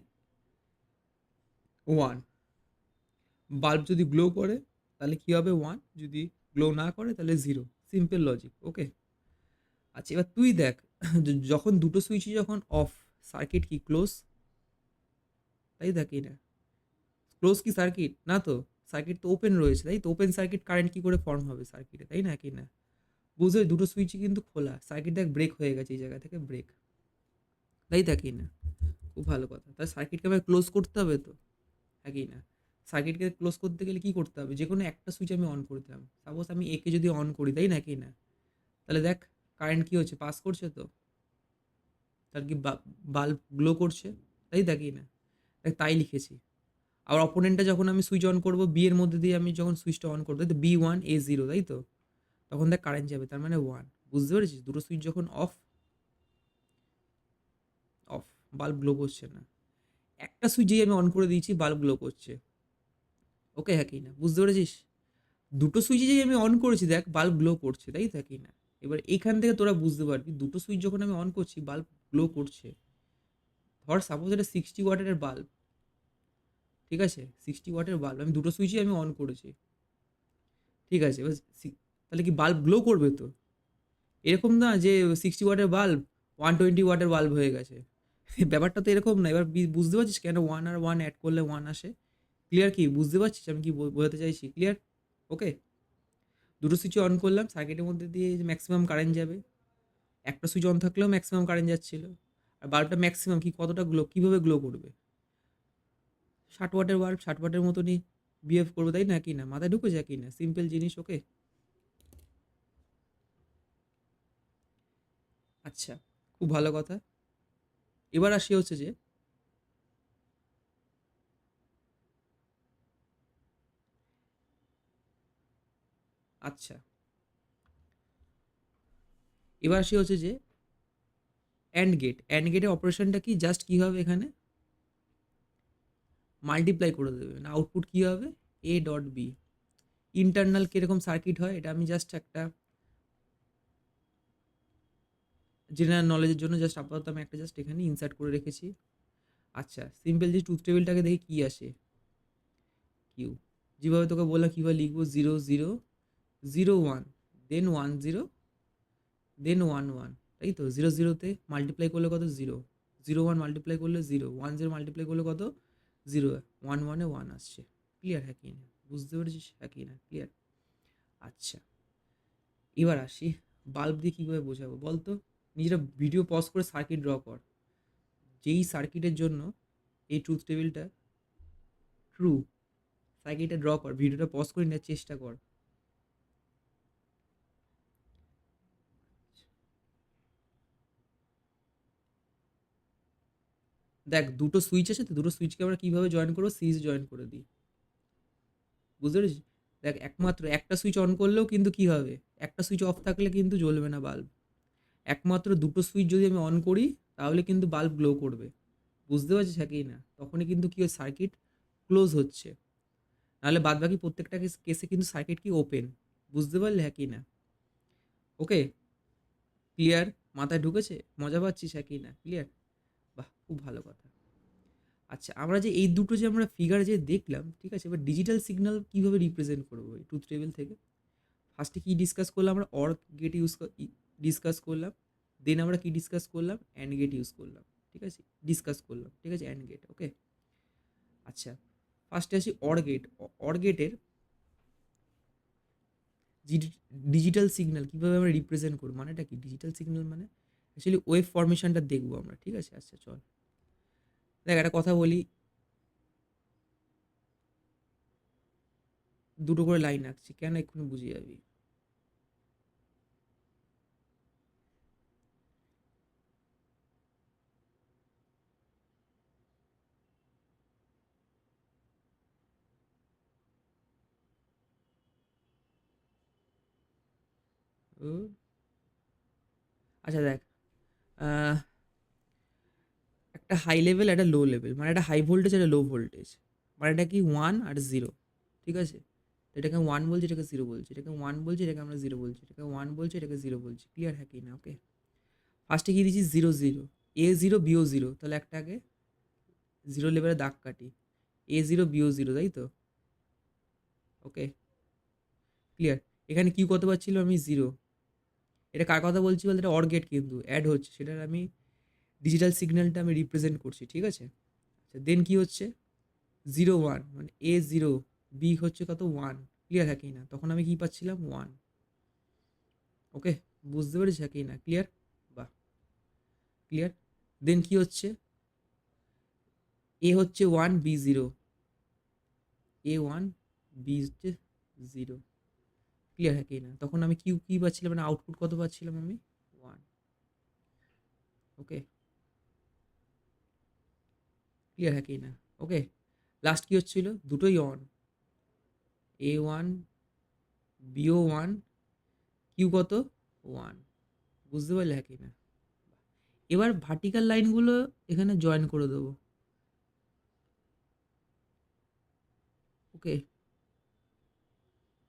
ওয়ান। বাল্ব যদি গ্লো করে তাহলে কি হবে, ওয়ান, যদি গ্লো না করে তাহলে জিরো, সিম্পল লজিক, ওকে। আচ্ছা এবার তুই দেখ, যখন দুটো সুইচই যখন অফ, সার্কিট কি ক্লোজ, তাই দেখি না, ক্লোজ কি সার্কিট না তো, সার্কিট তো ওপেন রয়েছে, তাই তো, ওপেন সার্কিট কারেন্ট কি করে ফর্ম হবে সার্কিটে, তাই না কি না, বুঝলে দুটো সুইচই কিন্তু খোলা, সার্কিট দেখ ব্রেক হয়ে গেছে এই জায়গা থেকে, ব্রেক, তাই দেখি না, খুব ভালো কথা। তাহলে সার্কিটকে আবার ক্লোজ করতে হবে তো, হ্যাঁ কি না, সার্কিটকে ক্লোজ করতে গেলে কি করতে হবে, যে কোনো একটা সুইচ আমি অন করে দিলাম, সাপোজ আমি একে যদি অন করি, তাই না কি না, তাহলে দেখ কারেন্ট কি হচ্ছে, পাস করছে তো, তার কি বাল্ব গ্লো করছে, তাই দেখি না, দেখ তাই লিখেছি। আবার অপোনেন্টটা যখন আমি সুইচ অন করবো, বি এর মধ্যে দিয়ে আমি যখন সুইচটা অন করবো, তাই তো, বি ওয়ান এ জিরো, তাই তো, তখন দেখ কারেন্ট যাবে, তার মানে ওয়ান, বুঝতে পেরেছিস, দুটো সুইচ যখন অফ, অফ, বাল্ব গ্লো করছে না, একটা সুইচ যেই আমি অন করে দিয়েছি বাল্ব গ্লো করছে, ওকে, হ্যাঁ কি না, বুঝতে পেরেছিস, দুটো সুইচ যেই আমি অন করেছি দেখ বাল্ব গ্লো করছে, তাই তো কি না। এবার এখান থেকে তোরা বুঝতে পারবি দুটো সুইচ যখন আমি অন করছি বাল্ব গ্লো করছে, ধর সাপোজ এটা 60 ওয়াটের বাল্ব, ঠিক আছে, 60 ওয়াটের বাল্ব, আমি দুটো সুইচই আমি অন করেছি, ঠিক আছে, এবার তাহলে কি বাল্ব গ্লো করবে তো, এরকম না যে 60 ওয়াটের বাল্ব 120 ওয়াটের বাল্ব হয়ে গেছে, ব্যাপারটা তো এরকম না। এবার বুঝতে পারছিস কেন ওয়ান আর ওয়ান অ্যাড করলে ওয়ান আসে, ক্লিয়ার, কি বুঝতে পারছিস আমি কি বোঝাতে চাইছি, ক্লিয়ার, ওকে। দুটো সুইচ অন করলাম, সার্কিটের মধ্যে দিয়ে ম্যাক্সিমাম কারেন্ট যাবে, একটা সুইচ অন থাকলেও ম্যাক্সিমাম কারেন্ট যাচ্ছিল, আর বাল্বটা ম্যাক্সিমাম কি কতটা গ্লো, কীভাবে গ্লো করবে, 60 ওয়াটের বাল্ব 60 ওয়াটের মতনই বিহেভ করবে, তাই না কি না, মাথায় ঢুকে যায় কি না, সিম্পল জিনিস, ওকে। আচ্ছা, খুব ভালো কথা। এবার আসি হচ্ছে যে, আচ্ছা এবার আসি হচ্ছে যে অ্যান্ড গেট, অ্যান্ড গেটের অপারেশনটা কি, জাস্ট কী হবে এখানে, মাল্টিপ্লাই করে দেবে, না আউটপুট কী হবে, এ ডট বি। ইন্টারনাল কীরকম সার্কিট হয় এটা আমি জাস্ট একটা জেনারেল নলেজের জন্য জাস্ট আপাতত আমি একটা জাস্ট এখানে ইনসার্ট করে রেখেছি। আচ্ছা সিম্পল যে ট্রুথ টেবিলটাকে দেখে কী আসে, কিউ, যেভাবে তোকে বললাম কীভাবে লিখবো, 0 0 0 1, দেন 1 0, দেন 1 1, তাই তো, 0 0-তে মাল্টিপ্লাই করলে কত, 0 0 1 মাল্টিপ্লাই করলে 0 1 0 মাল্টিপ্লাই করলে কত, 0 1 1-এ 1 আসছে, ক্লিয়ার, হ্যাঁ কি না, বুঝতে পেরেছিস, হ্যাঁ কি না, ক্লিয়ার। আচ্ছা এবার আসি, বাল্ব দিয়ে কীভাবে বোঝাবো বলতো, নিজেরা ভিডিও পজ করে সার্কিট ড্র কর, যেই সার্কিটের জন্য এই ট্রুথ টেবিলটা ট্রু, সার্কিটটা ড্র কর, ভিডিওটা পজ করে নেওয়ার চেষ্টা কর। দেখ দুটো সুইচ আছে তো, দুটো সুইচকে আমরা কীভাবে জয়েন করবো, সিরিজ জয়েন করে দিই, বুঝতে পেরেছিস। দেখ একমাত্র একটা সুইচ অন করলেও কিন্তু কী হবে, একটা সুইচ অফ থাকলে কিন্তু জ্বলবে না বাল্ব, একমাত্র দুটো সুইচ যদি আমি অন করি তাহলে কিন্তু বাল্ব গ্লো করবে, বুঝতে পারছিস, হ্যাঁ কি না, তখনই কিন্তু কি সার্কিট ক্লোজ হচ্ছে, নাহলে বাদ বাকি প্রত্যেকটা কেসে কিন্তু সার্কিট কি ওপেন, বুঝতে পারলে, হ্যাঁ কি না, ওকে, ক্লিয়ার, মাথায় ঢুকেছে, মজা পাচ্ছিস, হ্যাঁ কি না, ক্লিয়ার, বাহ খুব ভালো কথা। আচ্ছা আমরা যে এই দুটো যে আমরা ফিগার যে দেখলাম, ঠিক আছে, এবার ডিজিটাল সিগন্যাল কীভাবে রিপ্রেজেন্ট করবো এই ট্রুথ টেবিল থেকে, ফার্স্টে কী ডিসকাস করলাম আমরা, অর গেট ডিসকাস করলাম, দেন আমরা কি ডিসকাস করলাম, অ্যান্ড গেট ইউজ করলাম, ঠিক আছে, ডিসকাস করলাম, ঠিক আছে, অ্যান্ড গেট, ওকে। আচ্ছা ফার্স্টে আসি অর গেট, অর গেটের ডিজিটাল সিগন্যাল কীভাবে আমরা রিপ্রেজেন্ট করবো, মানেটা কি, ডিজিটাল সিগন্যাল মানে অ্যাকচুয়ালি ওয়েভ ফরমেশনটা দেখবো আমরা, ঠিক আছে। আচ্ছা চল দেখ একটা কথা বলি, দুটো করে লাইন আঁকছি কেন, এক্ষুনি বুঝে যাবি। ও আচ্ছা দেখ, আহ, একটা হাই লেভেল একটা লো লেভেল, মানে একটা হাই ভোল্টেজ একটা লো ভোল্টেজ, মানে এটা কি ওয়ান আর জিরো, ঠিক আছে? তো এটাকে ওয়ান বলছি, এটাকে জিরো বলছি, এটাকে ওয়ান বলছি, এটাকে আমরা জিরো বলছি, এটাকে ওয়ান বলছি, এটাকে জিরো বলছি। ক্লিয়ার হ্যাঁ কি না? ওকে, ফার্স্টে কি দিচ্ছি জিরো জিরো, এ জিরো বিও জিরো, তাহলে একটা আগে জিরো লেভেলে দাগ কাটি, এ জিরো বিও জিরো, তাই তো? ওকে, ক্লিয়ার। এখানে কিউ কত পাচ্ছিলাম আমি? জিরো। এটা কার কথা বলছি বলতে, এটা অর গেট কিন্তু অ্যাড হচ্ছে, সেটার আমি ডিজিটাল সিগন্যালটা আমি রিপ্রেজেন্ট করছি, ঠিক আছে? আচ্ছা দেন কি হচ্ছে, জিরো ওয়ান, মানে এ জিরো, বি হচ্ছে কত? ওয়ান। ক্লিয়ার হ্যাঁ কি না? তখন আমি কি পাচ্ছিলাম? ওয়ান। ওকে, বুঝতে পেরেছি হ্যাঁ কি না? ক্লিয়ার? বাহ, ক্লিয়ার। দেন কি হচ্ছে, এ হচ্ছে ওয়ান, বি জিরো, এ ওয়ান, বি হচ্ছে জিরো। ক্লিয়ার হ্যাঁ কি না? তখন আমি কিউ কি পাচ্ছিলাম, মানে আউটপুট কত পাচ্ছিলাম আমি? ওয়ান। ওকে, ক্লিয়ার হ্যাঁ কি না? ওকে, লাস্ট কি হচ্ছিল? দুটোই on, A one, B one, Q কত? ওয়ান। বুঝতে পারলে হ্যাঁ কি না? এবার ভার্টিক্যাল লাইনগুলো এখানে জয়েন করে দেবো। ওকে,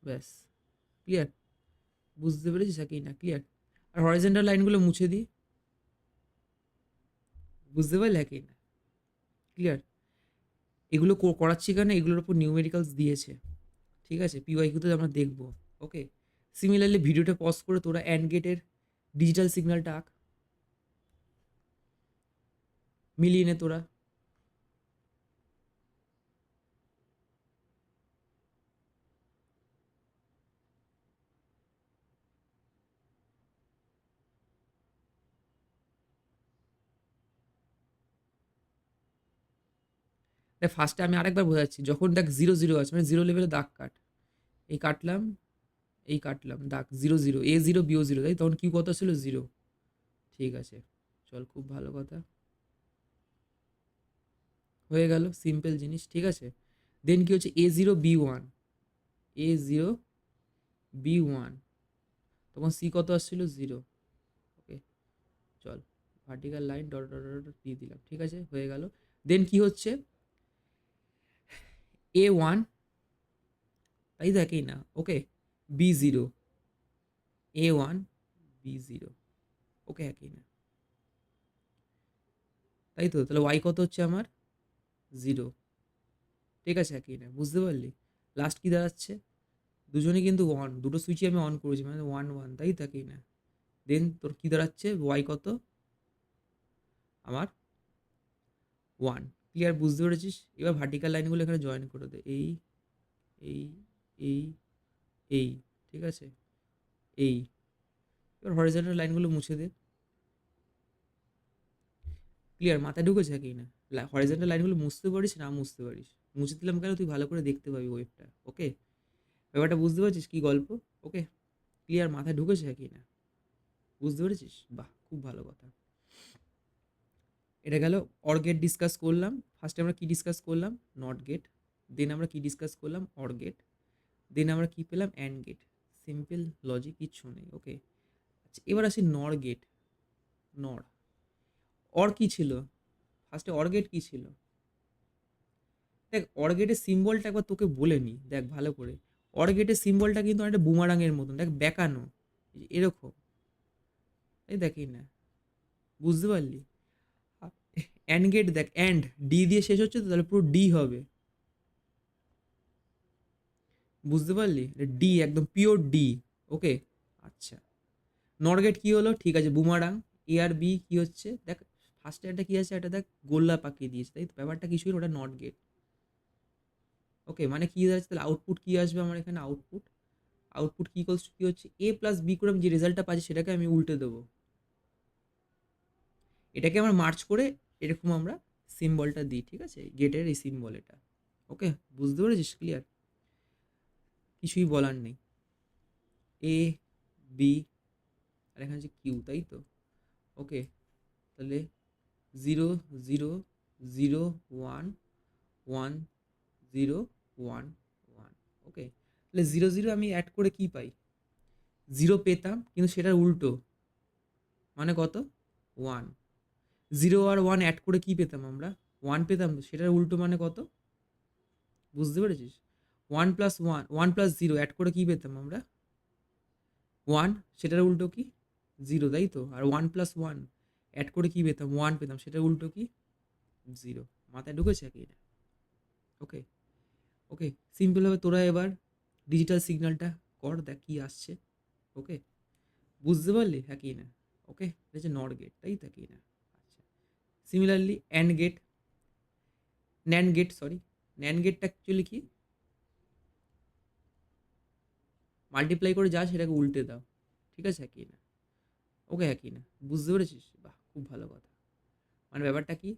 ব্যাস, ক্লিয়ার। বুঝতে পেরেছিস হ্যাঁ কি না? ক্লিয়ার। আর হরিজন্টাল লাইনগুলো মুছে দিই। বুঝতে পারলে হ্যাঁ কি না? ক্লিয়ার। এগুলো করাচ্ছি কেন, এগুলোর উপর নিউমেরিক্যালস দিয়েছে, ঠিক আছে? পিওয়াইকিউতে আমরা দেখবো। ওকে, সিমিলারলি ভিডিওটা পজ করে তোরা অ্যান্ড গেটের ডিজিটাল সিগন্যালটা আঁক, মিলিয়ে নে তোরা। দেখ ফার্স্টে আমি আরেকবার বোঝাচ্ছি, যখন দেখ জিরো জিরো আছে মানে জিরো লেভেলে দাগ কাট, এই কাটলাম, এই কাটলাম, দাগ জিরো জিরো, এ জিরো বিও জিরো, তাই তখন কিউ কত ছিল? জিরো। ঠিক আছে, চল, খুব ভালো কথা, হয়ে গেল সিম্পল জিনিস, ঠিক আছে? দেন কি হচ্ছে, এ জিরো বি ওয়ান, এ জিরো বি ওয়ান, তখন সি কত আসছিল? জিরো। ওকে, চল, vertical line dot dot dot dot দিয়ে দিলাম, ঠিক আছে, হয়ে গেল। দেন কি হচ্ছে, এ ওয়ান, তাই তো একই না? ওকে, বি জিরো, এ ওয়ান, বি জিরো, ওকে একই না? তাই তো? তাহলে ওয়াই কত হচ্ছে আমার? জিরো। ঠিক আছে একই না? বুঝতে পারলি? লাস্ট কি দাঁড়াচ্ছে, দুজনেই কিন্তু অন, দুটো সুইচই আমি অন করেছি, মানে ওয়ান ওয়ান, তাই তো একই না? দেন তোর কি দাঁড়াচ্ছে, ওয়াই কত আমার? ওয়ান। ক্লিয়ার? বুঝতে পেরেছিস? এবার ভার্টিক্যাল লাইনগুলো এখানে জয়েন করে দে, এই এই এই এই, ঠিক আছে, এই। এবার হরিজন্টাল লাইনগুলো মুছে দে। ক্লিয়ার? মাথায় ঢুকেছে কি না? হরিজন্টাল লাইনগুলো মুছতে পারিস না মুছতে পারিস, মুছে দিলাম কেন, তুই ভালো করে দেখতে পাবি ওয়েবটা। ওকে, ব্যাপারটা বুঝতে পারছিস কি গল্প? ওকে, ক্লিয়ার? মাথায় ঢুকেছে কি না? বুঝতে পেরেছিস? বাহ, খুব ভালো কথা। এটা গেল অর গেট ডিসকাস করলাম। ফার্স্টে আমরা কি ডিসকাস করলাম? Not get. দেন আমরা কি ডিসকাস করলাম? Or gate. দেন আমরা কি পেলাম? And get. সিম্পল লজিক, কিচ্ছু নেই। ওকে, আচ্ছা এবার আসি নর গেট। নর, অর কি ছিল? ফার্স্টে অর গেট কি ছিল? দেখ অর গেটের সিম্বলটা একবার তোকে বলে নি, দেখ ভালো করে। অর গেটের সিম্বলটা কিন্তু একটা বুমারাঙের মতন, দেখ বেঁকানো, এরকম, এই দেখি না? বুঝতে পারলি? অ্যান্ড গেট দেখ, অ্যান্ড ডি দিয়ে শেষ হচ্ছে তো, তাহলে পুরো ডি হবে। বুঝতে পারলি? ডি, একদম পিওর ডি। ওকে, আচ্ছা নর গেট কি হলো? ঠিক আছে, বুমারাং। এ আর বি কি হচ্ছে দেখ, ফার্স্টে একটা কি আছে, একটা দেখ গোল্লা পাকিয়ে দিয়েছে, তাই তো? ব্যাপারটা কিছুই না, ওটা নট গেট। ওকে, মানে কি যাচ্ছে, তাহলে আউটপুট কি আসবে আমার এখানে? আউটপুট, আউটপুট কি করছে, কি হচ্ছে, এ প্লাস বি করে আমি যে রেজাল্টটা পাচ্ছি সেটাকে আমি উল্টে দেবো, এটাকে আমরা মার্চ করে এরকম আমরা সিম্বলটা দিই, ঠিক আছে? গেটের এই সিম্বল এটা। ওকে, বুঝতে পেরেছিস? ক্লিয়ার? কিছুই বলার নেই। এ বি, আর এখানে হচ্ছে কিউ, তাই তো? ওকে, তাহলে zero zero zero one one zero one one. Okay, তাহলে জিরো জিরো আমি অ্যাড করে কি পাই? জিরো পেতাম, কিন্তু সেটার উল্টো, মানে কত? 1। 0 আর 1 অ্যাড করে কি পেতাম আমরা? 1 পেতাম তো, সেটার উল্টো মানে কত? বুঝতে পেরেছিস? 1 প্লাস 1, 1 প্লাস 0 অ্যাড করে কি পেতাম আমরা? 1, সেটার উল্টো কি? 0, তাই তো? আর 1 প্লাস 1 অ্যাড করে কি পেতাম? 1 পেতাম, সেটার উল্টো কি? 0। মাথায় ঢুকেছে কি না? ওকে, ওকে, সিম্পল ভাবে তোরা এবার ডিজিটাল সিগন্যালটা কর, দেখ কি আসছে। ওকে, বুঝতে পারলি? হ্যাঁ কি না? ওকে, এটা হচ্ছে নর গেট, তাই তো কি না? আচ্ছা, similarly and gate, NAND gate, sorry, NAND গেটটা অ্যাকচুয়ালি কি? মাল্টিপ্লাই করে যা সেটাকে উল্টে দাও, ঠিক আছে? হ্যাঁ কি না? ওকে, হ্যাঁ কি না? বুঝতে পেরেছিস? বাহ, খুব ভালো কথা। মানে ব্যাপারটা কি?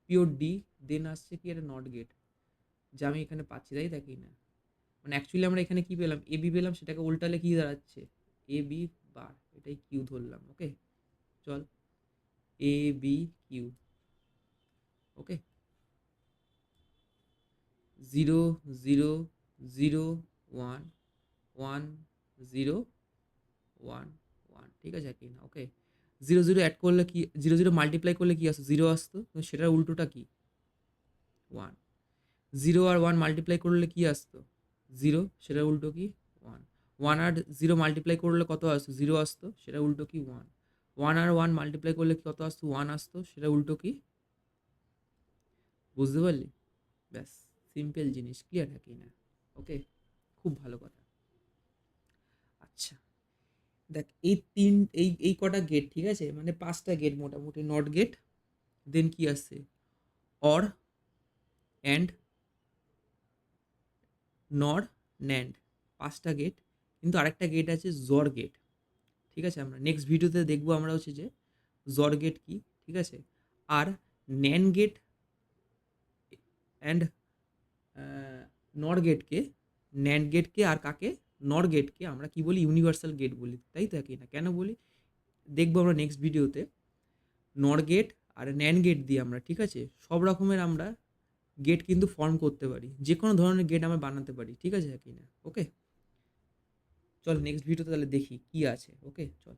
পিওর ডি, দেন আসছে কি একটা নট গেট, যা আমি এখানে পাচ্ছি, তাই তা কি না? মানে অ্যাকচুয়ালি আমরা এখানে কি পেলাম? এ বি পেলাম, সেটাকে উল্টালে কি দাঁড়াচ্ছে? এ বি বার, এটাই কিউ ধরলাম। ওকে, চল, এ বি কিউ। ওকে, 0 0 0 1 1 0 1 1, ঠিক আছে কি না? ওকে, 0 0 অ্যাড করলে কি, 0 0 মাল্টিপ্লাই করলে কি আসতো? 0 আসতো, তো সেটার উল্টোটা কি? 1। 0 আর 1 মাল্টিপ্লাই করলে কি আসতো? 0, সেটার উল্টো কি? 1। 1 আর 0 মাল্টিপ্লাই করলে কত আসতো? 0 আসতো, সেটা উল্টো কি? 1। 1 আর 1 মাল্টিপ্লাই করলে কত আসতো? 1 আসতো, সেটা উল্টো কি? বুঝতে পারলি? ব্যাস, সিম্পল জিনিস, ক্লিয়ার নাকি না? ওকে, খুব ভালো কথা। আচ্ছা, দেখ এই তিন, এই কটা গেট, ঠিক আছে? মানে 5টা গেট মোটামুটি, নট গেট, দেন কি আসছে? অর, অ্যান্ড, নর, ন্যান্ড, 5টা গেট। কিন্তু আরেকটা গেট আছে জর গেট, ঠিক আছে? আমরা নেক্সট ভিডিওতে দেখবো আমরা হচ্ছে যে জর গেট কি, ঠিক আছে? আর ন্যান গেট অ্যান্ড নর গেটকে, ন্যান্ড গেটকে আর কাকে, নর গেটকে আমরা কি বলি? ইউনিভার্সাল গেট বলি, তাই তো? কি না? কেন বলি দেখবো আমরা নেক্সট ভিডিওতে। নর গেট আর ন্যান গেট দিয়ে আমরা, ঠিক আছে, সব রকমের আমরা গেট কিন্তু ফর্ম করতে পারি, যে কোনো ধরনের গেট আমরা বানাতে পারি, ঠিক আছে কি না? ওকে, চল নেক্সট ভিডিওতে তাহলে দেখি কি আছে। ওকে, চল।